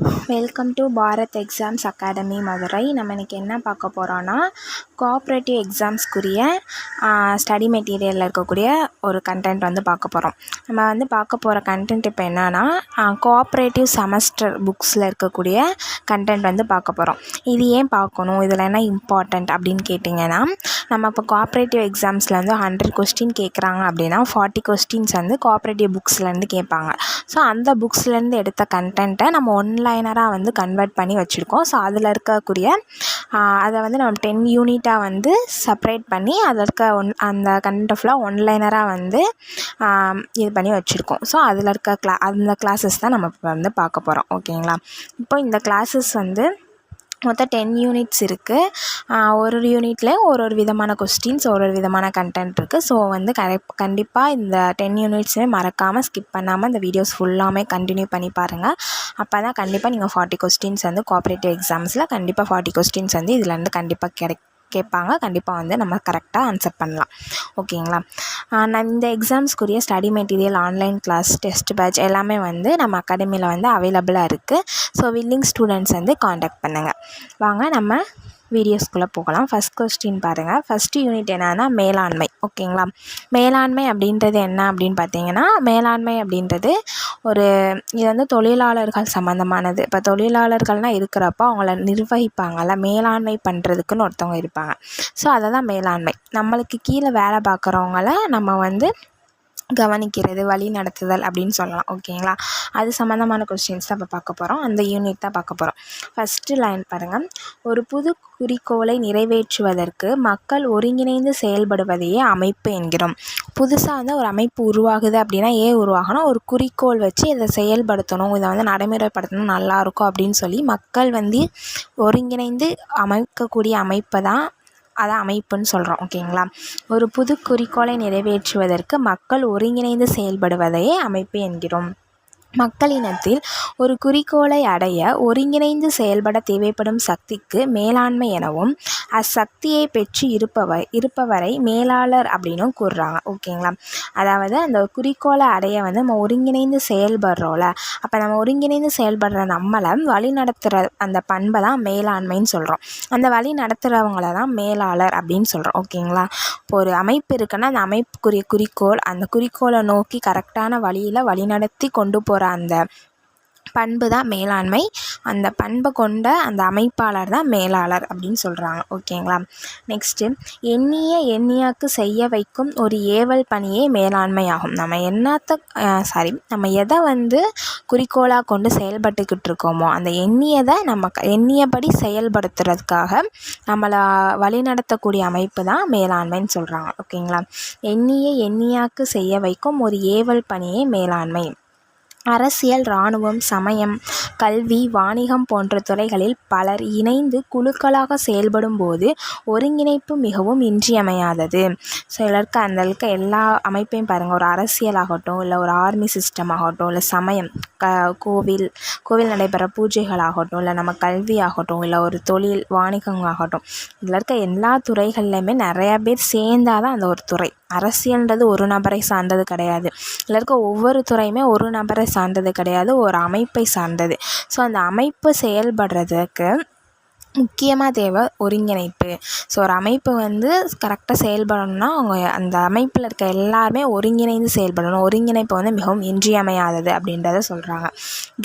Welcome to Bharat exams academy Madurai. நம்ம இன்றைக்கி என்ன பார்க்க போகிறோன்னா, கோஆப்ரேட்டிவ் எக்ஸாம்ஸ்க்குரிய ஸ்டடி மெட்டீரியலில் இருக்கக்கூடிய ஒரு கண்டென்ட் வந்து பார்க்க போகிறோம். நம்ம வந்து பார்க்க போகிற கண்டென்ட் இப்போ என்னென்னா, கோஆப்ரேட்டிவ் செமஸ்டர் புக்ஸில் இருக்கக்கூடிய கண்டென்ட் வந்து பார்க்க போகிறோம். இது ஏன் பார்க்கணும், இதில் என்ன இம்பார்ட்டண்ட் அப்படின்னு கேட்டிங்கன்னா, நம்ம இப்போ கோஆப்ரேட்டிவ் எக்ஸாம்ஸில் வந்து 100 கொஸ்டின் கேட்குறாங்க அப்படின்னா 40 கொஸ்டின்ஸ் வந்து கோஆப்ரேட்டிவ் புக்ஸ்லேருந்து கேட்பாங்க. ஸோ அந்த புக்ஸ்லேருந்து எடுத்த கண்டென்ட்டை நம்ம ஒன்லைனராக வந்து கன்வெர்ட் பண்ணி வச்சுருக்கோம். ஸோ அதில் இருக்கக்கூடிய அதை வந்து நம்ம 10 யூனிட்டாக வந்து செப்ரேட் பண்ணி அதில் இருக்க அந்த கண்டென்ட்டை ஃபுல்லாக ஒன்லைனராக வந்து இது பண்ணி வச்சுருக்கோம். ஸோ அதில் இருக்க அந்த கிளாஸஸ் தான் நம்ம இப்போ வந்து பார்க்க போகிறோம். ஓகேங்களா? இப்போ இந்த கிளாஸஸ் வந்து மொத்தம் 10 யூனிட்ஸ் இருக்குது. ஒரு யூனிட்லேயும் ஒரு விதமான கொஸ்டின்ஸ், ஒரு விதமான கண்டென்ட் இருக்குது. ஸோ வந்து கண்டிப்பாக இந்த 10 யூனிட்ஸுமே மறக்காமல் ஸ்கிப் பண்ணாமல் இந்த வீடியோஸ் ஃபுல்லாமே கண்டினியூ பண்ணி பாருங்கள். அப்போ தான் கண்டிப்பாக நீங்கள் 40 கொஸ்டின்ஸ் வந்து கோஆப்ரேட்டிவ் எக்ஸாம்ஸில் கண்டிப்பாக 40 கொஸ்டின்ஸ் வந்து இதுலேருந்து கண்டிப்பாக கேட்பாங்க. கண்டிப்பாக வந்து நம்ம கரெக்டாக ஆன்சர் பண்ணலாம். ஓகேங்களா? நான் இந்த எக்ஸாம்ஸ்க்குரிய study material, online class, test batch எல்லாமே வந்து நம்ம அகாடமியில் வந்து அவைலபிளாக இருக்குது. ஸோ வில்லிங் ஸ்டூடெண்ட்ஸ் வந்து காண்டாக்ட் பண்ணுங்கள். வாங்க நம்ம வீடியோஸ்குள்ளே போகலாம். ஃபஸ்ட் கொஸ்டின் பாருங்கள். ஃபஸ்ட்டு யூனிட் என்னென்னா மேலாண்மை. ஓகேங்களா? மேலாண்மை அப்படின்றது என்ன அப்படின்னு பார்த்தீங்கன்னா, மேலாண்மை அப்படின்றது இது வந்து தொழிலாளர்கள் சம்மந்தமானது. இப்போ தொழிலாளர்கள்னால் இருக்கிறப்போ அவங்கள நிர்வகிப்பாங்கள்ல, மேலாண்மை பண்ணுறதுக்குன்னு ஒருத்தவங்க இருப்பாங்க. ஸோ அதை தான் மேலாண்மை. நம்மளுக்கு கீழே வேலை பார்க்குறவங்கள நம்ம வந்து கவனிக்கிறது, வழி நடத்துதல் அப்படின்னு சொல்லலாம். ஓகேங்களா? அது சம்மந்தமான கொஸ்டின்ஸ் தான் இப்போ பார்க்க போகிறோம். அந்த யூனிட் தான் பார்க்க போகிறோம். ஃபஸ்ட்டு லைன் பாருங்கள். ஒரு புது குறிக்கோளை நிறைவேற்றுவதற்கு மக்கள் ஒருங்கிணைந்து செயல்படுவதையே அமைப்பு என்கிறோம். புதுசாக வந்து ஒரு அமைப்பு உருவாகுது அப்படின்னா ஏன் உருவாகணும், ஒரு குறிக்கோள் வச்சு இதை செயல்படுத்தணும், இதை வந்து நடைமுறைப்படுத்தணும், நல்லாயிருக்கும் அப்படின்னு சொல்லி மக்கள் வந்து ஒருங்கிணைந்து அமைக்கக்கூடிய அமைப்பை தான் அதான் அமைப்புன்னு சொல்கிறோம். ஓகேங்களா? ஒரு புது குறிக்கோளை நிறைவேற்றுவதற்கு மக்கள் ஒருங்கிணைந்து செயல்படுவதையே அமைப்பு என்கிறோம். மக்களினத்தில் ஒரு குறிக்கோளை அடைய ஒருங்கிணைந்து செயல்பட தேவைப்படும் சக்திக்கு மேலாண்மை எனவும், அச்சக்தியை பெற்று இருப்பவரை மேலாளர் அப்படின்னும் கூறுறாங்க. ஓகேங்களா? அதாவது அந்த குறிக்கோளை அடைய வந்து நம்ம ஒருங்கிணைந்து செயல்படுறோம்ல, அப்போ நம்ம ஒருங்கிணைந்து செயல்படுற நம்மளை வழி நடத்துகிற அந்த பண்பை தான் மேலாண்மைன்னு சொல்கிறோம். அந்த வழி நடத்துகிறவங்கள தான் மேலாளர் அப்படின்னு சொல்கிறோம். ஓகேங்களா? இப்போ ஒரு அமைப்பு இருக்குன்னா அந்த அமைப்புக்குரிய குறிக்கோள், அந்த குறிக்கோளை நோக்கி கரெக்டான வழியில் வழிநடத்தி கொண்டு போகிற அந்த பண்பு தான் மேலாண்மை. அந்த பண்பை கொண்ட அந்த அமைப்பாளர் தான் மேலாளர் அப்படின்னு சொல்கிறாங்க. ஓகேங்களா? நெக்ஸ்ட்டு, எண்ணியாக்கு செய்ய வைக்கும் ஒரு ஏவல் பணியே மேலாண்மை ஆகும். நம்ம எதை வந்து குறிக்கோளாக கொண்டு செயல்பட்டுக்கிட்டு இருக்கோமோ அந்த எண்ணியபடி செயல்படுத்துறதுக்காக நம்மளை வழிநடத்தக்கூடிய அமைப்பு தான் மேலாண்மைன்னு சொல்கிறாங்க. ஓகேங்களா? எண்ணியாக்கு செய்ய வைக்கும் ஒரு ஏவல் பணியே மேலாண்மை. அரசியல், இராணுவம், சமயம், கல்வி, வாணிகம் போன்ற துறைகளில் பலர் இணைந்து குழுக்களாக செயல்படும் போது ஒருங்கிணைப்பு மிகவும் இன்றியமையாதது. ஸோ அந்த எல்லா அமைப்பையும் பாருங்கள். ஒரு அரசியலாகட்டும், இல்லை ஒரு ஆர்மி சிஸ்டம் ஆகட்டும், இல்லை சமயம், கோவில் நடைபெற பூஜைகள் ஆகட்டும், இல்லை நம்ம கல்வி ஆகட்டும், இல்லை ஒரு தொழில், வாணிகம் ஆகட்டும், இதில் இருக்க எல்லா துறைகள்லையுமே நிறையா பேர் சேர்ந்தால் தான் அந்த ஒரு துறை. அரசியல்ன்றது ஒரு நபரை சார்ந்தது கிடையாது. இதில் இருக்க ஒவ்வொரு துறையுமே ஒரு நபரை சார்ந்தது கிடையாது, ஒரு அமைப்பை சார்ந்தது. ஸோ அந்த அமைப்பு செயல்படுறதுக்கு முக்கியமாக தேவை ஒருங்கிணைப்பு. ஸோ ஒரு அமைப்பு வந்து கரெக்டாக செயல்படணும்னா அவங்க அந்த அமைப்பில் இருக்க எல்லாருமே ஒருங்கிணைந்து செயல்படணும். ஒருங்கிணைப்பு வந்து மிகவும் இன்றியமையாதது அப்படின்றத சொல்கிறாங்க.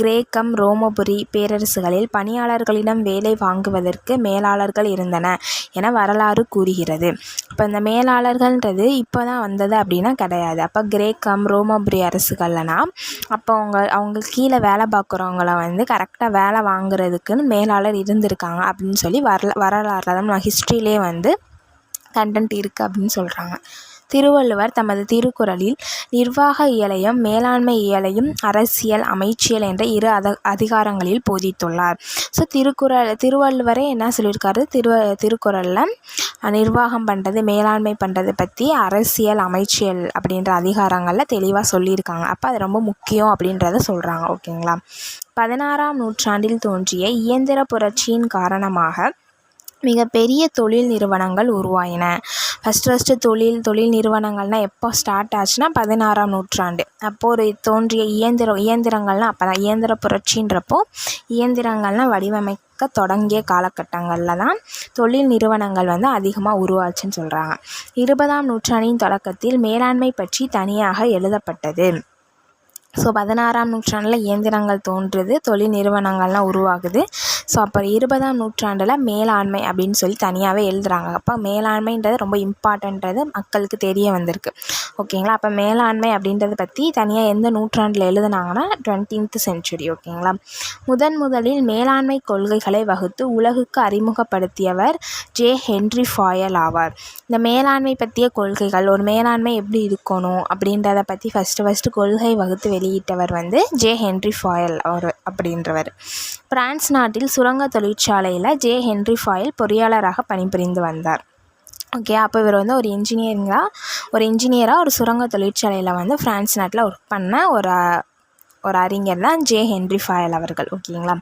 கிரேக்கம், ரோமபுரி பேரரசுகளில் பணியாளர்களிடம் வேலை வாங்குவதற்கு மேலாளர்கள் இருந்தன என வரலாறு கூறுகிறது. இப்போ இந்த மேலாளர்கள்ன்றது இப்போ தான் வந்தது அப்படின்னா கிடையாது. அப்போ கிரேக்கம், ரோமபுரி அரசுகள்னா அப்போ அவங்க கீழே வேலை பார்க்குறவங்கள வந்து கரெக்டாக வேலை வாங்குறதுக்குன்னு மேலாளர் இருந்திருக்காங்க அப்படின்னு சொல்லி வரலாறுல நம்ம ஹிஸ்ட்ரியிலே வந்து கண்டென்ட் இருக்குது அப்படின்னு சொல்கிறாங்க. திருவள்ளுவர் தமது திருக்குறளில் நிர்வாக இயலையும் மேலாண்மை இயலையும் அரசியல், அமைச்சியல் என்ற இரு அதிகாரங்களில் போதித்துள்ளார். ஸோ திருவள்ளுவரே என்ன சொல்லியிருக்காரு, திருக்குறளில் நிர்வாகம் பண்ணுறது, மேலாண்மை பண்ணுறது பற்றி அரசியல், அமைச்சியல் அப்படின்ற அதிகாரங்களில் தெளிவாக சொல்லியிருக்காங்க. அப்போ அது ரொம்ப முக்கியம் அப்படின்றத சொல்கிறாங்க. ஓகேங்களா? 16ஆம் நூற்றாண்டில் தோன்றிய இயந்திர புரட்சியின் காரணமாக மிகப்பெரிய தொழில் நிறுவனங்கள் உருவாயின. ஃபஸ்ட்டு தொழில் நிறுவனங்கள்னால் எப்போ ஸ்டார்ட் ஆச்சுன்னா 16ஆம் நூற்றாண்டு. அப்போது தோன்றிய இயந்திரங்கள்லாம் அப்போ தான் இயந்திர புரட்சின்றப்போ இயந்திரங்கள்லாம் வடிவமைக்க தொடங்கிய காலகட்டங்களில் தான் தொழில் நிறுவனங்கள் அதிகமாக உருவாச்சுன்னு சொல்கிறாங்க. 20ஆம் நூற்றாண்டின் தொடக்கத்தில் மேலாண்மை பற்றி தனியாக எழுதப்பட்டது. ஸோ 16ஆம் நூற்றாண்டில் இயந்திரங்கள் தோன்றுது, தொழில் நிறுவனங்கள்லாம் உருவாகுது. ஸோ அப்போ 20ஆம் நூற்றாண்டில் மேலாண்மை அப்படின்னு சொல்லி தனியாகவே எழுதுகிறாங்க. அப்போ மேலாண்மைன்றது ரொம்ப இம்பார்ட்டன்றது மக்களுக்கு தெரிய வந்திருக்கு. ஓகேங்களா. அப்போ மேலாண்மை அப்படின்றத பற்றி தனியாக எந்த நூற்றாண்டில் எழுதுனாங்கன்னா 20th century. ஓகேங்களா. முதலில் மேலாண்மை கொள்கைகளை வகுத்து உலகுக்கு அறிமுகப்படுத்தியவர் ஜே ஹென்றி ஃபாயல் ஆவார். இந்த மேலாண்மை பற்றிய கொள்கைகள், ஒரு மேலாண்மை எப்படி இருக்கணும் அப்படின்றத பற்றி ஃபஸ்ட்டு கொள்கை வகுத்து வெளியிட்டவர் ஜே ஹென்றி ஃபாயல் அப்படின்றவர். பிரான்ஸ் நாட்டில் சுரங்க தொழிற்சாலையில் ஜே ஹென்றி ஃபாயல் பொறியாளராக பணிபுரிந்து வந்தார். ஓகே. அப்போ இவர் ஒரு இன்ஜினியராக ஒரு சுரங்க தொழிற்சாலையில் பிரான்ஸ் நாட்டில் ஒர்க் பண்ண ஒரு அறிஞர் தான் ஜே ஹென்றி ஃபாயல் அவர்கள். ஓகேங்களா.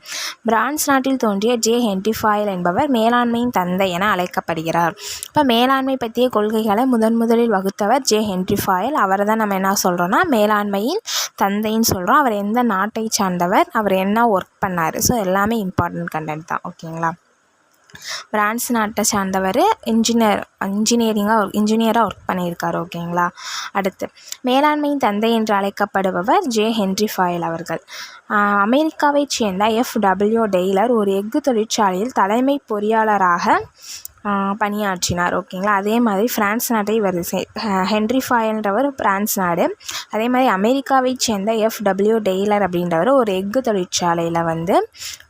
பிரான்ஸ் நாட்டில் தோன்றிய ஜே ஹென்றி ஃபாயல் என்பவர் மேலாண்மையின் தந்தை என அழைக்கப்படுகிறார். இப்போ மேலாண்மை பற்றிய கொள்கைகளை முதலில் வகுத்தவர் ஜே ஹென்றி ஃபாயல். அவரை தான் நம்ம என்ன சொல்கிறோன்னா மேலாண்மையின் தந்தைன்னு சொல்கிறோம். அவர் எந்த நாட்டை சார்ந்தவர், அவர் என்ன ஒர்க் பண்ணார், ஸோ எல்லாமே இம்பார்ட்டன்ட் கண்டென்ட் தான். ஓகேங்களா. பிரான்ஸ் நாட்டை சார்ந்தவர் இன்ஜினியராக ஒர்க் பண்ணியிருக்காரு. ஓகேங்களா. அடுத்து மேலாண்மையின் தந்தை என்று அழைக்கப்படுபவர் ஜே ஹென்றி ஃபாயல் அவர்கள். அமெரிக்காவைச் சேர்ந்த FW டெய்லர் ஒரு எஃகு தொழிற்சாலையில் தலைமை பொறியாளராக பணியாற்றினார். ஓகேங்களா. அதே மாதிரி பிரான்ஸ் நாட்டை ஹென்றி ஃபாயல்ன்றவர் பிரான்ஸ் நாடு. அதே மாதிரி அமெரிக்காவைச் சேர்ந்த FW டெய்லர் அப்படின்றவர் ஒரு எஃகு தொழிற்சாலையில்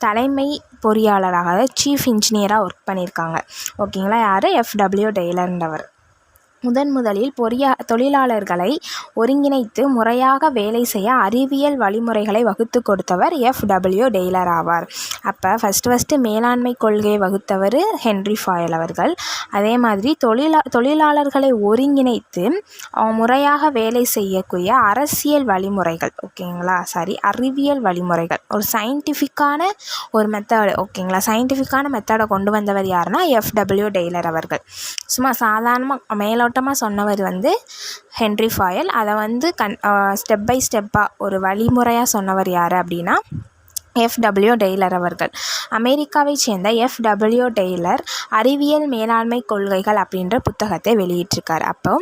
தலைமை பொறியாளராக சீஃப் இன்ஜினியராக ஒர்க் பண்ணியிருக்காங்க. ஓகேங்களா. யார்? FW டெய்லர்ன்றவர். முதலில் தொழிலாளர்களை ஒருங்கிணைத்து முறையாக வேலை செய்ய அறிவியல் வழிமுறைகளை வகுத்து கொடுத்தவர் FW டெய்லர் ஆவார். அப்போ ஃபஸ்ட்டு மேலாண்மை கொள்கையை வகுத்தவர் ஹென்றி ஃபாயல் அவர்கள். அதே மாதிரி தொழிலாளர்களை ஒருங்கிணைத்து முறையாக வேலை செய்யக்கூடிய அரசியல் வழிமுறைகள், ஓகேங்களா, அறிவியல் வழிமுறைகள், ஒரு சயின்டிஃபிக்கான ஒரு மெத்தடு, ஓகேங்களா, சயின்டிஃபிக்கான மெத்தடை கொண்டு வந்தவர் யாருன்னா FW டெய்லர் அவர்கள். சும்மா சாதாரணமாக மேலோட்டமாக சொன்னவர் ஹென்றி ஃபாயல். அதை ஸ்டெப் பை ஸ்டெப்பாக ஒரு வழிமுறையாக சொன்னவர் யார் அப்படின்னா FW டெய்லர் அவர்கள். அமெரிக்காவை சேர்ந்த FW டெய்லர் அறிவியல் மேலாண்மை கொள்கைகள் அப்படின்ற புத்தகத்தை வெளியிட்டிருக்கார். அப்போ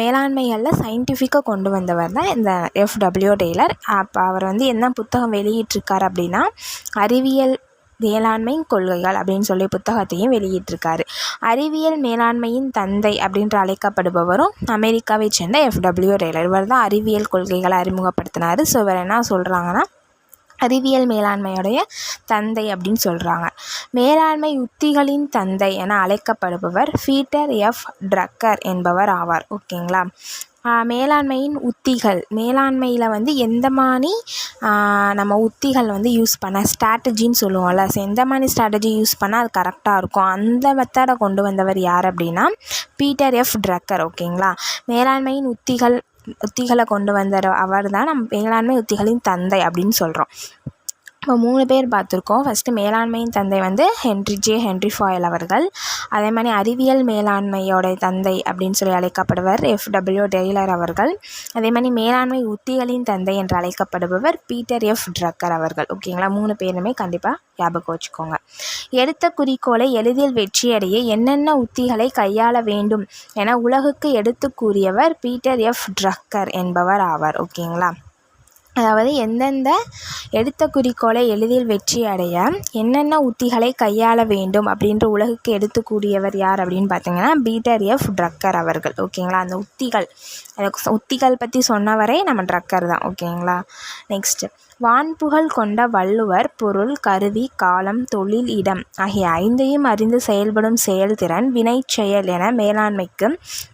மேலாண்மைகளில் சயின்டிஃபிக்காக கொண்டு வந்தவர் தான் இந்த FW டெய்லர். அப்போ அவர் என்ன புத்தகம் வெளியிட்டிருக்கார் அப்படின்னா அறிவியல் மேலாண்மை கொள்கைகள் அப்படின்னு சொல்லி புத்தகத்தையும் வெளியிட்டிருக்காரு. அறிவியல் மேலாண்மையின் தந்தை அப்படின்று அழைக்கப்படுபவரும் அமெரிக்காவை சேர்ந்த FW டெய்லர். இவர் தான் அறிவியல் கொள்கைகளை அறிமுகப்படுத்தினார். ஸோ இவர் என்ன சொல்கிறாங்கன்னா அறிவியல் மேலாண்மையுடைய தந்தை அப்படின்னு சொல்கிறாங்க. மேலாண்மை உத்திகளின் தந்தை என அழைக்கப்படுபவர் பீட்டர் ட்ரக்கர் என்பவர் ஆவார். ஓகேங்களா. மேலாண்மையின் உத்திகள், மேலாண்மையில் எந்த மாதிரி நம்ம உத்திகள் யூஸ் பண்ண ஸ்ட்ராட்டஜின்னு சொல்லுவோம்ல, எந்த மாதிரி ஸ்ட்ராட்டஜி யூஸ் பண்ணால் அது கரெக்டாக இருக்கும், அந்த மெத்தடை கொண்டு வந்தவர் யார் அப்படின்னா பீட்டர் ட்ரக்கர். ஓகேங்களா. மேலாண்மையின் உத்திகளை கொண்டு வந்த அவர் தான் நம்ம மேலாண்மை உத்திகளின் தந்தை அப்படின்னு சொல்கிறோம். இப்போ 3 பேர் பார்த்துருக்கோம். ஃபஸ்ட்டு மேலாண்மையின் தந்தை ஹென்றி ஃபாயல் அவர்கள். அதே மாதிரி அறிவியல் மேலாண்மையோட தந்தை அப்படின்னு சொல்லி அழைக்கப்படுவர் FW டெய்லர் அவர்கள். அதே மாதிரி மேலாண்மை உத்திகளின் தந்தை என்று அழைக்கப்படுபவர் பீட்டர் ட்ரக்கர் அவர்கள். ஓகேங்களா. 3 பேருமே கண்டிப்பாக ஞாபகம் வச்சுக்கோங்க. எடுத்த குறிக்கோளை எளிதில் வெற்றியடைய என்னென்ன உத்திகளை கையாள வேண்டும் என உலகுக்கு எடுத்து கூறியவர் பீட்டர் ட்ரக்கர் என்பவர் ஆவார். ஓகேங்களா. அதாவது எந்தெந்த எடுத்த குறிக்கோளை எளிதில் வெற்றி அடைய என்னென்ன உத்திகளை கையாள வேண்டும் அப்படின்ற உலகுக்கு எடுத்து கூடியவர் யார் அப்படின்னு பார்த்தீங்கன்னா பீட்டர் ட்ரக்கர் அவர்கள். ஓகேங்களா. அந்த உத்திகள் பற்றி சொன்னவரே நம்ம ட்ரக்கர் தான். ஓகேங்களா. நெக்ஸ்ட்டு வான்புகழ் கொண்ட வள்ளுவர் பொருள், கருவி, காலம், தொழில், இடம் ஆகிய 5ஐயும் அறிந்து செயல்படும் செயல்திறன் வினைச்செயல் என மேலாண்மைக்கு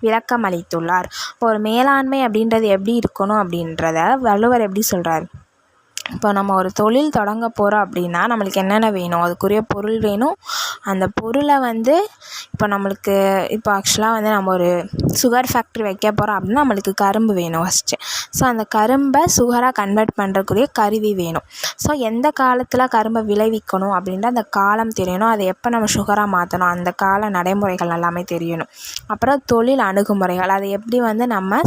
விளக்கம் அளித்துள்ளார். இப்போ ஒரு மேலாண்மை அப்படின்றது எப்படி இருக்கணும் அப்படின்றத வள்ளுவர் எப்படி சொல்கிறார்? இப்போ நம்ம ஒரு தொழில் தொடங்க போகிறோம் அப்படின்னா நம்மளுக்கு என்னென்ன வேணும், அதுக்குரிய பொருள் வேணும். அந்த பொருளை இப்போ நம்மளுக்கு இப்போ ஆக்சுவலாக வந்து நம்ம ஒரு சுகர் ஃபேக்ட்ரி வைக்க போகிறோம் அப்படின்னா நம்மளுக்கு கரும்பு வேணும் ஃபஸ்ட்டு. ஸோ அந்த கரும்பை சுகராக கன்வெர்ட் பண்ணுறக்குரிய கருவி வேணும். ஸோ எந்த காலத்தில் கரும்பை விளைவிக்கணும் அப்படின்ற அந்த காலம் தெரியணும். அதை எப்போ நம்ம சுகராக மாற்றணும் அந்த கால நடைமுறைகள் எல்லாமே தெரியணும். அப்புறம் தொழில் அணுகுமுறைகள், அதை எப்படி வந்து நம்ம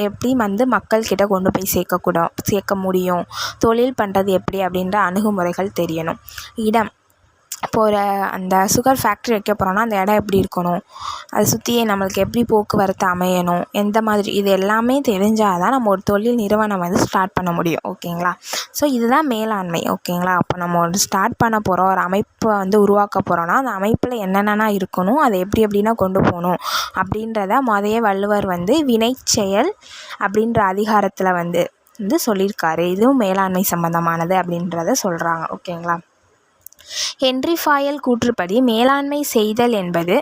எப்படி வந்து மக்கள்கிட்ட கொண்டு போய் சேர்க்க முடியும், தொழில் பண்ணுறது எப்படி அப்படின்ற அணுகுமுறைகள் தெரியணும். இடம், இப்போ ஒரு அந்த சுகர் ஃபேக்ட்ரி வைக்க போகிறோன்னா அந்த இடம் எப்படி இருக்கணும், அதை சுற்றி நம்மளுக்கு எப்படி போக்குவரத்து அமையணும், எந்த மாதிரி, இது எல்லாமே தெரிஞ்சால் தான் நம்ம ஒரு தொழில் நிறுவனம் வந்து ஸ்டார்ட் பண்ண முடியும். ஓகேங்களா. ஸோ இதுதான் மேலாண்மை. ஓகேங்களா. அப்போ நம்ம ஒரு ஸ்டார்ட் பண்ண போகிறோம், ஒரு அமைப்பை வந்து உருவாக்க போகிறோன்னா அந்த அமைப்பில் என்னென்னா இருக்கணும், அதை எப்படின்னா கொண்டு போகணும் அப்படின்றத வள்ளுவர் வந்து வினைச்செயல் அப்படின்ற அதிகாரத்தில் வந்து சொல்லியிருக்காரு. இதுவும் மேலாண்மை சம்பந்தமானது அப்படின்றத சொல்கிறாங்க. ஓகேங்களா. ஹென்றி ஃபாயல் கூற்றுப்படி மேலாண்மை செய்தல் என்பது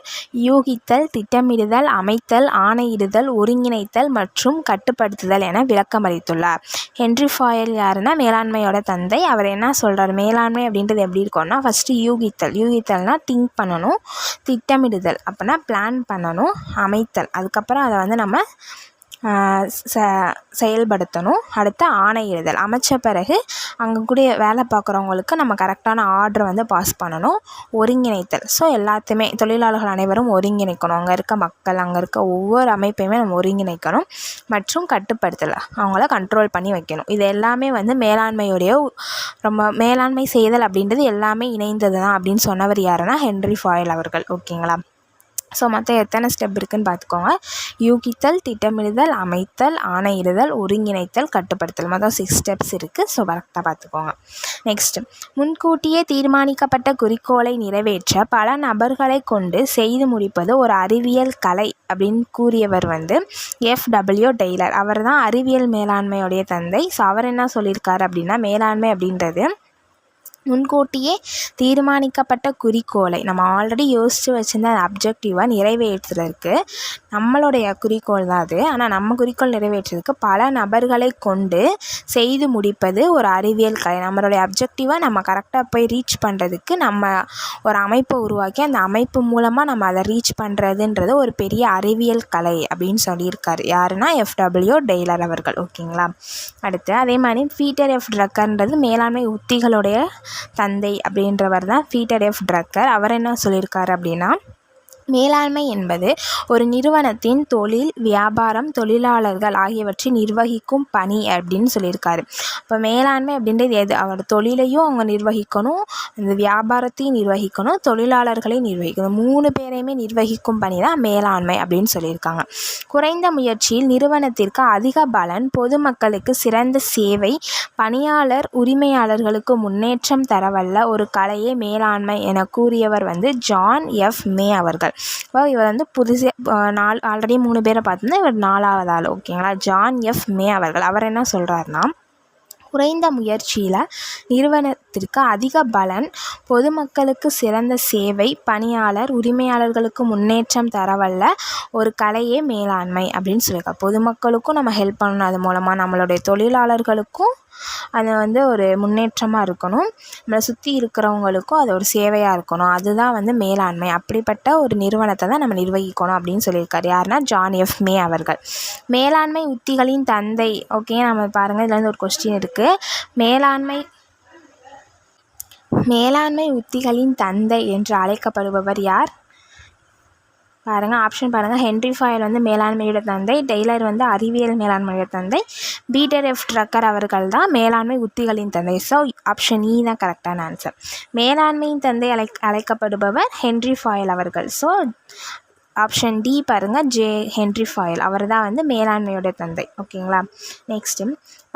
யூகித்தல், திட்டமிடுதல், அமைத்தல், ஆணையிடுதல், ஒருங்கிணைத்தல் மற்றும் கட்டுப்படுத்துதல் என விளக்கமளித்துள்ளார். ஹென்றி ஃபாயல் யாருன்னா மேலாண்மையோட தந்தை. அவர் என்ன சொல்கிறார், மேலாண்மை அப்படின்றது எப்படி இருக்கும்னா ஃபஸ்ட்டு யூகித்தல்னால் திங்க் பண்ணணும், திட்டமிடுதல் அப்படின்னா பிளான் பண்ணணும், அமைத்தல் அதுக்கப்புறம் அதை வந்து நம்ம செயல்படுத்தணும், அடுத்து ஆணையிடுதல், அமைச்ச பிறகு அங்கே கூடிய வேலை பார்க்குறவங்களுக்கு நம்ம கரெக்டான ஆர்டரை வந்து பாஸ் பண்ணணும், ஒருங்கிணைத்தல். ஸோ எல்லாத்தையுமே தொழிலாளர்கள் அனைவரும் ஒருங்கிணைக்கணும், அங்கே இருக்க மக்கள், அங்கே இருக்க ஒவ்வொரு அமைப்பையுமே நம்ம ஒருங்கிணைக்கணும், மற்றும் கட்டுப்படுத்தல், அவங்கள கண்ட்ரோல் பண்ணி வைக்கணும். இது எல்லாமே வந்து மேலாண்மையுடைய ரொம்ப மேலாண்மை செய்தல் அப்படின்றது எல்லாமே இணைந்தது தான் அப்படின்னு சொன்னவர் யாருன்னா ஹென்றி ஃபாயல் அவர்கள். ஓகேங்களா. ஸோ மொத்தம் எத்தனை ஸ்டெப் இருக்குதுன்னு பார்த்துக்கோங்க. யூகித்தல், திட்டமிடுதல், அமைத்தல், ஆணையிடுதல், ஒருங்கிணைத்தல், கட்டுப்படுத்தல், மொத்தம் 6 ஸ்டெப்ஸ் இருக்குது. ஸோ கரெக்டாக பார்த்துக்கோங்க. நெக்ஸ்ட்டு, முன்கூட்டியே தீர்மானிக்கப்பட்ட குறிக்கோளை நிறைவேற்ற பல நபர்களை கொண்டு செய்து முடிப்பது ஒரு அறிவியல் கலை அப்படின்னு கூறியவர் வந்து F.W. டெய்லர். அவர் தான் அறிவியல் மேலாண்மையுடைய தந்தை. ஸோ அவர் என்ன சொல்லியிருக்காரு அப்படின்னா, மேலாண்மை அப்படின்றது முன்கூட்டியே தீர்மானிக்கப்பட்ட குறிக்கோளை நம்ம ஆல்ரெடி யோசித்து வச்சுருந்த அந்த அப்ஜெக்டிவாக நிறைவேற்றுறதுக்கு நம்மளுடைய குறிக்கோள் தான் அது. ஆனால் நம்ம குறிக்கோள் நிறைவேற்றுறதுக்கு பல நபர்களை கொண்டு செய்து முடிப்பது ஒரு அறிவியல் கலை. நம்மளுடைய அப்ஜெக்டிவாக நம்ம கரெக்டாக போய் ரீச் பண்ணுறதுக்கு நம்ம ஒரு அமைப்பை உருவாக்கி அந்த அமைப்பு மூலமாக நம்ம அதை ரீச் பண்ணுறதுன்றது ஒரு பெரிய அறிவியல் கலை அப்படின்னு சொல்லியிருக்காரு. யாருன்னா F.W. டெய்லர் அவர்கள். ஓகேங்களா. அடுத்து அதே மாதிரி பீட்டர் F. ட்ரக்கர்ன்றது மேலாண்மை உத்திகளுடைய தந்தை அப்படின்றவர் தான் பீட்டர் F. ட்ரக்கர். அவர் என்ன சொல்லியிருக்காரு அப்படின்னா, மேலாண்மை என்பது ஒரு நிறுவனத்தின் தொழில், வியாபாரம், தொழிலாளர்கள் ஆகியவற்றை நிர்வகிக்கும் பணி அப்படின்னு சொல்லியிருக்காரு. இப்போ மேலாண்மை அப்படின்றது எது, அவர் தொழிலையும் அவங்க நிர்வகிக்கணும், அந்த வியாபாரத்தையும் நிர்வகிக்கணும், தொழிலாளர்களையும் நிர்வகிக்கணும், 3 பேரையுமே நிர்வகிக்கும் பணி தான் மேலாண்மை அப்படின்னு சொல்லியிருக்காங்க. குறைந்த முயற்சியில் நிறுவனத்திற்கு அதிக பலன், பொதுமக்களுக்கு சிறந்த சேவை, பணியாளர் உரிமையாளர்களுக்கு முன்னேற்றம் தரவல்ல ஒரு கலையே மேலாண்மை என கூறியவர் வந்து ஜான் F. மே அவர்கள். இப்போ இவர் வந்து ஆல்ரெடி 3 பேரை பார்த்துருந்தா இவர் 4வது ஆள். ஓகேங்களா. John F. மே அவர்கள். அவர் என்ன சொல்கிறாருன்னா, குறைந்த முயற்சியில் நிறுவனத்திற்கு அதிக பலன், பொதுமக்களுக்கு சிறந்த சேவை, பணியாளர் உரிமையாளர்களுக்கு முன்னேற்றம் தரவல்ல ஒரு கலையே மேலாண்மை அப்படின்னு சொல்லியிருக்காரு. பொதுமக்களுக்கும் நம்ம ஹெல்ப் பண்ணணும், அது மூலமாக நம்மளுடைய தொழிலாளர்களுக்கும் அது வந்து ஒரு முன்னேற்றமாக இருக்கணும், நம்மளை சுற்றி இருக்கிறவங்களுக்கும் அது ஒரு சேவையாக இருக்கணும், அதுதான் வந்து மேலாண்மை. அப்படிப்பட்ட ஒரு நிறுவனத்தை தான் நம்ம நிர்வகிக்கணும் அப்படின்னு சொல்லியிருக்காரு. யாருன்னா ஜான் F. மே அவர்கள். மேலாண்மை உத்திகளின் தந்தை. ஓகே, நம்ம பாருங்கள், இதில் வந்து ஒரு கொஸ்டின் இருக்குது. மேலாண்மை உத்திகளின் தந்தை என்று அழைக்கப்படுபவர் யார்? பாருங்கள், ஆப்ஷன் பாருங்கள். ஹென்றி ஃபாயல் வந்து மேலாண்மையோட தந்தை, டெய்லர் வந்து அறிவியல் மேலாண்மையோட தந்தை, பீட்டர் F. ட்ரக்கர் அவர்கள் தான் மேலாண்மை உத்திகளின் தந்தை. ஸோ ஆப்ஷன் E தான் கரெக்டான ஆன்சர். மேலாண்மையின் தந்தை அழைக்கப்படுபவர் ஹென்றி ஃபாயல் அவர்கள். ஸோ ஆப்ஷன் D பாருங்கள், ஹென்றி ஃபாயல் அவர் தான் வந்து மேலாண்மையோட தந்தை. ஓகேங்களா. நெக்ஸ்ட்டு,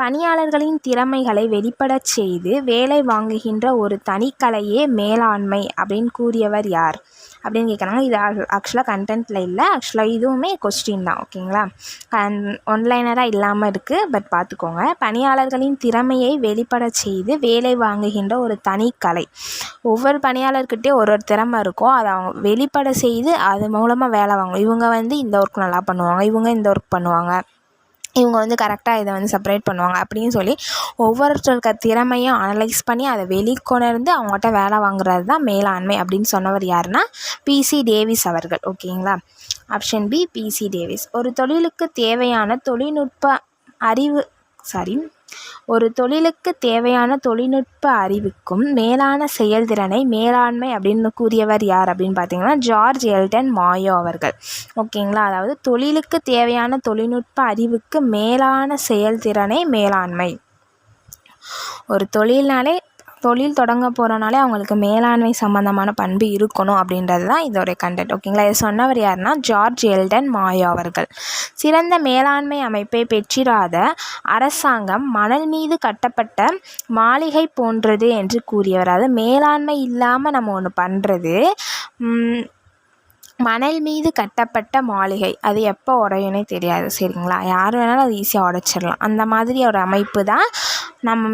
பணியாளர்களின் திறமைகளை வெளிப்படச் செய்து வேலை வாங்குகின்ற ஒரு தனிக்கலையே மேலாண்மை அப்படின்னு கூறியவர் யார் அப்படின்னு கேட்குறாங்க. இது ஆக்சுவலாக கண்டென்ட்டில் இல்லை, ஆக்சுவலாக இதுவுமே கொஸ்டின் தான். ஓகேங்களா. ஒன்லைனராக இல்லாமல் இருக்குது, பட் பார்த்துக்கோங்க. பணியாளர்களின் திறமையை வெளிப்படச் செய்து வேலை வாங்குகின்ற ஒரு தனிக்கலை. ஒவ்வொரு பணியாளர்கிட்டே ஒரு திறமை இருக்கும், அதை அவங்க வெளிப்பட செய்து அது மூலமாக வேலை வாங்கணும். இவங்க வந்து இந்த ஒர்க் நல்லா பண்ணுவாங்க, இவங்க இந்த ஒர்க் பண்ணுவாங்க, இவங்க வந்து கரெக்டாக இதை வந்து செப்பரேட் பண்ணுவாங்க அப்படின்னு சொல்லி ஒவ்வொருத்தருக்கு திறமையும் அனலைஸ் பண்ணி அதை வெளிக்கொணர்ந்து அவங்ககிட்ட வேலை வாங்குறது தான் மேலாண்மை அப்படின்னு சொன்னவர் யாருன்னா பிசி டேவிஸ் அவர்கள். ஓகேங்களா. Option B PC Davis. ஒரு தொழிலுக்கு தேவையான தொழில்நுட்ப அறிவுக்கும் மேலான செயல்திறனை மேலாண்மை அப்படின்னு கூறியவர் யார் அப்படின்னு பார்த்தீங்கன்னா ஜார்ஜ் எல்டன் மாயோ அவர்கள். ஓகேங்களா. அதாவது தொழிலுக்கு தேவையான தொழில்நுட்ப அறிவுக்கு மேலான செயல்திறனை மேலாண்மை. ஒரு தொழில் தொடங்க போகிறனாலே அவங்களுக்கு மேலாண்மை சம்மந்தமான பண்பு இருக்கணும் அப்படின்றது தான் இதோடைய கண்டென்ட். ஓகேங்களா. இதை சொன்னவர் யாருன்னா ஜார்ஜ் எல்டன் மாயோ அவர்கள். சிறந்த மேலாண்மை அமைப்பை பெற்றிராத அரசாங்கம் மணல் மீது கட்டப்பட்ட மாளிகை போன்றது என்று கூறியவர். அதாவது மேலாண்மை இல்லாமல் நம்ம ஒன்று பண்ணுறது மணல் மீது கட்டப்பட்ட மாளிகை, அது எப்போ உடையுனே தெரியாது. சரிங்களா. யார் வேணாலும் அது ஈஸியாக உடைச்சிடலாம். அந்த மாதிரி ஒரு அமைப்பு தான் நம்ம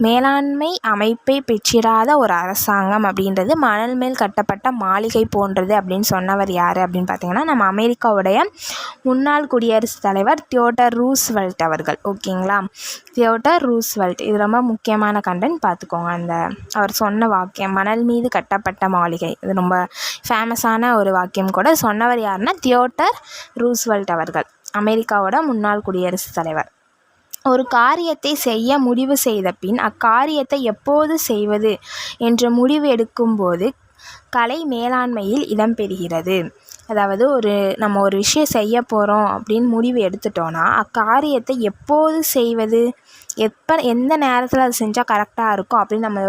மேலாண்மை அமைப்பை பெற்றிராத ஒரு அரசாங்கம் அப்படின்றது மணல் மேல் கட்டப்பட்ட மாளிகை போன்றது அப்படின்னு சொன்னவர் யார் அப்படின்னு பார்த்தீங்கன்னா நம்ம அமெரிக்காவுடைய முன்னாள் குடியரசுத் தலைவர் தியோடர் ரூஸ்வெல்ட் அவர்கள். ஓகேங்களா. Theodore Roosevelt. இது ரொம்ப முக்கியமான கண்டென்ட் பார்த்துக்கோங்க. அவர் சொன்ன வாக்கியம் மணல் மீது கட்டப்பட்ட மாளிகை, இது ரொம்ப ஃபேமஸான ஒரு வாக்கியம் கூட. சொன்னவர் யாருன்னா தியோடர் ரூஸ்வெல்ட் அவர்கள், அமெரிக்காவோட முன்னாள் குடியரசுத் தலைவர். ஒரு காரியத்தை செய்ய முடிவு செய்த பின் அக்காரியத்தை எப்போது செய்வது என்ற முடிவு எடுக்கும்போது கலை மேலாண்மையில் இடம்பெறுகிறது. அதாவது நம்ம ஒரு விஷயம் செய்ய போகிறோம் அப்படின்னு முடிவு எடுத்துட்டோன்னா அக்காரியத்தை எப்போது செய்வது, எந்த நேரத்தில் அது செஞ்சால் கரெக்டாக இருக்கும் அப்படின்னு நம்ம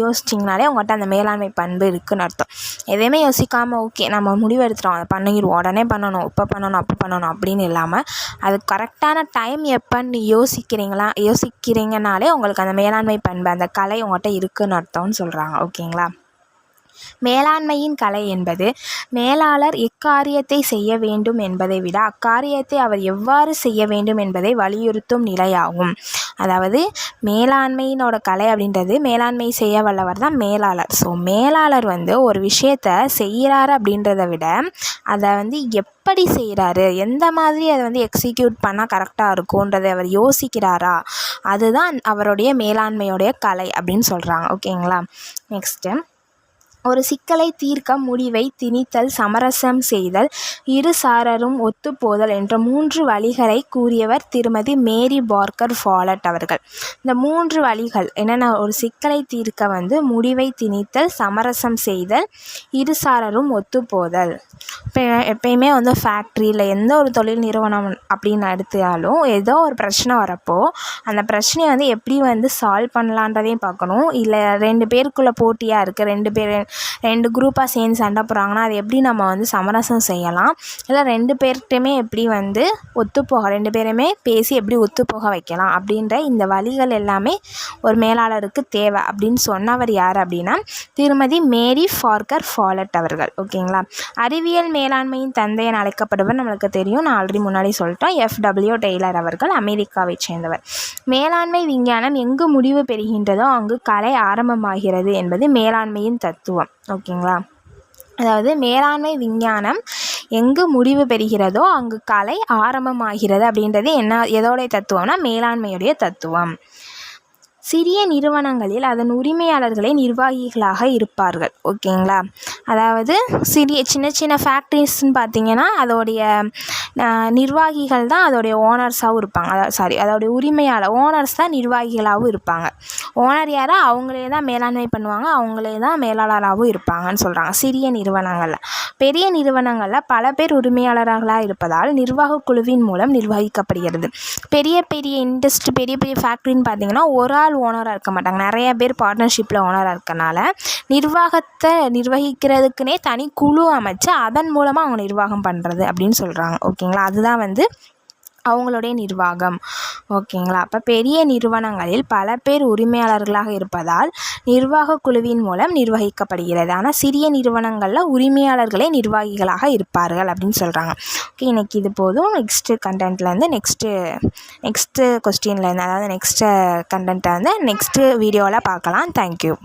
யோசிச்சிங்கனாலே உங்கள்கிட்ட அந்த மேலாண்மை பண்பு இருக்குதுன்னு அர்த்தம். எதையுமே யோசிக்காமல் ஓகே நம்ம முடிவு எடுத்துட்டோம், அதை பண்ணிடுவோம், உடனே பண்ணணும், இப்போ பண்ணணும், அப்போ பண்ணணும் அப்படின்னு இல்லாமல் அது கரெக்டான டைம் எப்போன்னு யோசிக்கிறீங்கனாலே உங்களுக்கு அந்த மேலாண்மை பண்பு, அந்த கலை உங்கள்கிட்ட இருக்குதுன்னு அர்த்தம்னு சொல்கிறாங்க. ஓகேங்களா. மேலாண்மையின் கலை என்பது மேலாளர் எக்காரியத்தை செய்ய வேண்டும் என்பதை விட அக்காரியத்தை அவர் எவ்வாறு செய்ய வேண்டும் என்பதை வலியுறுத்தும் நிலையாகும். அதாவது மேலாண்மையினோட கலை அப்படின்றது மேலாண்மை செய்ய வல்லவர் தான் மேலாளர். ஸோ மேலாளர் வந்து ஒரு விஷயத்தை செய்கிறாரு அப்படின்றத விட அதை எப்படி செய்கிறாரு, எந்த மாதிரி அதை எக்ஸிக்யூட் பண்ணால் கரெக்டாக இருக்கும்ன்றதை அவர் யோசிக்கிறாரா, அதுதான் அவருடைய மேலாண்மையோடைய கலை அப்படின்னு சொல்கிறாங்க. ஓகேங்களா. நெக்ஸ்ட்டு, ஒரு சிக்கலை தீர்க்க முடிவை திணித்தல், சமரசம் செய்தல், இரு சாரரும் ஒத்துப்போதல் என்ற 3 வழிகளை கூறியவர் திருமதி மேரி பார்க்கர் ஃபாலட் அவர்கள். இந்த 3 வழிகள் என்னென்ன? ஒரு சிக்கலை தீர்க்க முடிவை திணித்தல், சமரசம் செய்தல், இரு சாரரும் ஒத்துப்போதல். எப்பயுமே ஃபேக்ட்ரி இல்லை எந்த ஒரு தொழில் நிறுவனம் அப்படின்னு எடுத்தாலும் ஏதோ ஒரு பிரச்சனை வரப்போ அந்த பிரச்சனையை எப்படி சால்வ் பண்ணலான்றதையும் பார்க்கணும். இல்லை 2 பேருக்குள்ளே போட்டியாக இருக்குது, 2 குரூப்பாக சேர்ந்து சண்டை போடுறாங்கன்னா அது எப்படி நம்ம சமரசம் செய்யலாம், இல்லை 2 பேர்கிட்டையுமே எப்படி ஒத்துப்போக 2 பேருமே பேசி எப்படி ஒத்துப்போக வைக்கலாம் அப்படின்ற இந்த வழிகள் எல்லாமே ஒரு மேலாளருக்கு தேவை அப்படின்னு சொன்னவர் யார் அப்படின்னா திருமதி மேரி பார்க்கர் ஃபாலட் அவர்கள். ஓகேங்களா. அறிவியல் மேலாண்மையின் தந்தை என அழைக்கப்படுவர் நம்மளுக்கு தெரியும், நான் ஆல்ரெடி முன்னாடி சொல்லிட்டோம். FW டெய்லர் அவர்கள் அமெரிக்காவை சேர்ந்தவர். மேலாண்மை விஞ்ஞானம் எங்கு முடிவு பெறுகின்றதோ அங்கு கலை ஆரம்பமாகிறது என்பது மேலாண்மையின் தத்துவம். ஓகேங்களா. அதாவது மேலாண்மை விஞ்ஞானம் எங்கு முடிவு பெறுகிறதோ அங்கு கலை ஆரம்பமாகிறது அப்படின்றது எதோடைய தத்துவம்னா மேலாண்மையுடைய தத்துவம். சிறிய நிறுவனங்களில் அதன் உரிமையாளர்களே நிர்வாகிகளாக இருப்பார்கள். ஓகேங்களா. அதாவது சின்ன சின்ன ஃபேக்ட்ரிஸ்ன்னு பார்த்தீங்கன்னா அதோடைய நிர்வாகிகள் தான் அதோடைய ஓனர்ஸாகவும் இருப்பாங்க. அதோடைய ஓனர்ஸ் தான் நிர்வாகிகளாகவும் இருப்பாங்க. ஓனர் யாரோ அவங்களே தான் மேலாண்மை பண்ணுவாங்க, அவங்களே தான் மேலாளராகவும் இருப்பாங்கன்னு சொல்கிறாங்க சிறிய நிறுவனங்களில். பெரிய நிறுவனங்களில் பல பேர் உரிமையாளர்களாக இருப்பதால் நிர்வாக குழுவின் மூலம் நிர்வகிக்கப்படுகிறது. பெரிய பெரிய இண்டஸ்ட்ரி, பெரிய பெரிய ஃபேக்ட்ரின்னு பார்த்தீங்கன்னா ஒரு ஆள் ஓனராக இருக்க மாட்டாங்க, நிறைய பேர் பார்ட்னர்ஷிப்பில் ஓனராக இருக்கனால நிர்வாகத்தை நிர்வகிக்கிறதுக்குனே தனி குழு அமைச்சு அதன் மூலமாக அவங்க நிர்வாகம் பண்ணுறது அப்படின்னு சொல்கிறாங்க. ஓகேங்களா. அதுதான் அவங்களுடைய நிர்வாகம். ஓகேங்களா. அப்போ பெரிய நிறுவனங்களில் பல பேர் உரிமையாளர்களாக இருப்பதால் நிர்வாக குழுவின் மூலம் நிர்வகிக்கப்படுகிறது. ஆனால் சிறிய நிறுவனங்களில் உரிமையாளர்களே நிர்வாகிகளாக இருப்பார்கள் அப்படின்னு சொல்கிறாங்க. ஓகே, இன்றைக்கி இது போதும். நெக்ஸ்ட்டு கண்டென்ட்லேருந்து நெக்ஸ்ட்டு கொஸ்டின்லேருந்து அதாவது நெக்ஸ்ட்டு கண்டென்ட்டை நெக்ஸ்ட்டு வீடியோவில் பார்க்கலாம். தேங்க்யூ.